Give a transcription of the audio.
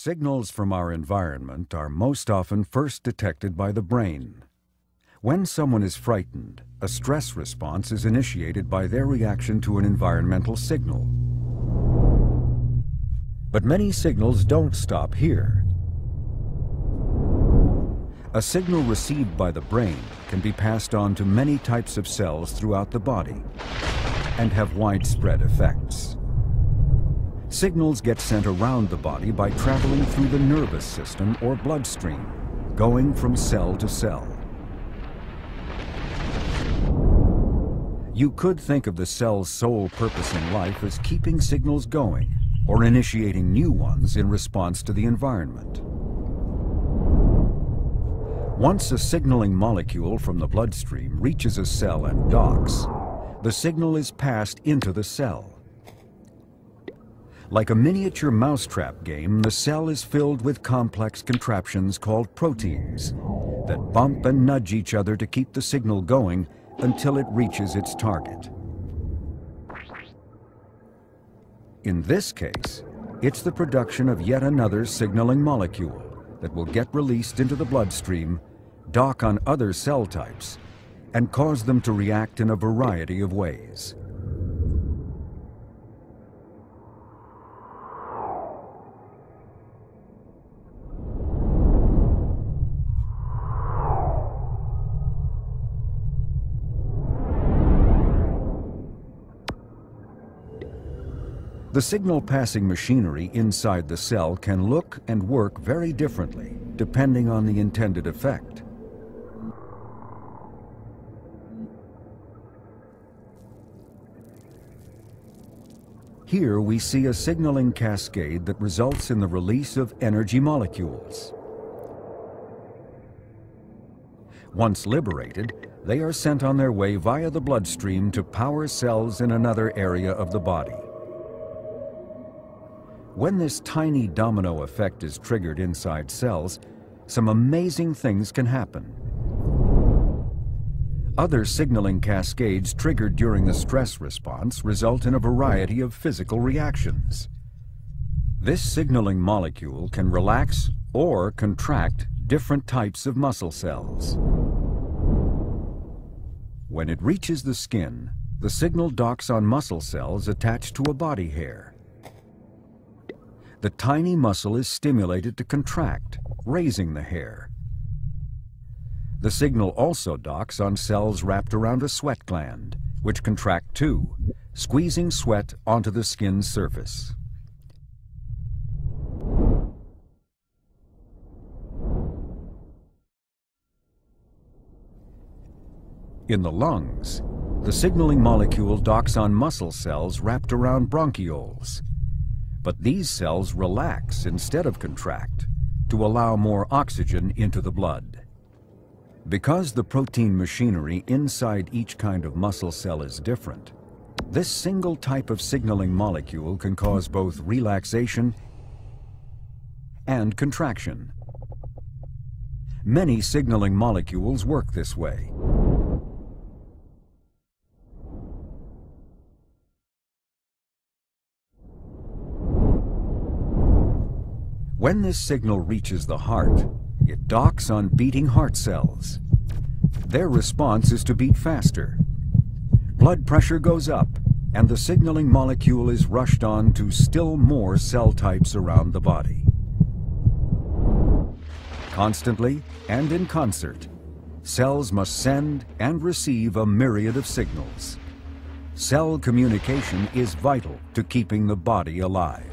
Signals from our environment are most often first detected by the brain. When someone is frightened, a stress response is initiated by their reaction to an environmental signal. But many signals don't stop here. A signal received by the brain can be passed on to many types of cells throughout the body and have widespread effects. Signals get sent around the body by traveling through the nervous system or bloodstream, going from cell to cell. You could think of the cell's sole purpose in life as keeping signals going or initiating new ones in response to the environment. Once a signaling molecule from the bloodstream reaches a cell and docks, the signal is passed into the cell. Like a miniature mousetrap game, the cell is filled with complex contraptions called proteins that bump and nudge each other to keep the signal going until it reaches its target. In this case, it's the production of yet another signaling molecule that will get released into the bloodstream, dock on other cell types, and cause them to react in a variety of ways. The signal-passing machinery inside the cell can look and work very differently, depending on the intended effect. Here we see a signaling cascade that results in the release of energy molecules. Once liberated, they are sent on their way via the bloodstream to power cells in another area of the body. When this tiny domino effect is triggered inside cells, some amazing things can happen. Other signaling cascades triggered during the stress response result in a variety of physical reactions. This signaling molecule can relax or contract different types of muscle cells. When it reaches the skin, the signal docks on muscle cells attached to a body hair. The tiny muscle is stimulated to contract, raising the hair. The signal also docks on cells wrapped around a sweat gland, which contract too, squeezing sweat onto the skin's surface. In the lungs, the signaling molecule docks on muscle cells wrapped around bronchioles. But these cells relax instead of contract to allow more oxygen into the blood. Because the protein machinery inside each kind of muscle cell is different, this single type of signaling molecule can cause both relaxation and contraction. Many signaling molecules work this way. When this signal reaches the heart, it docks on beating heart cells. Their response is to beat faster. Blood pressure goes up, and the signaling molecule is rushed on to still more cell types around the body. Constantly and in concert, cells must send and receive a myriad of signals. Cell communication is vital to keeping the body alive.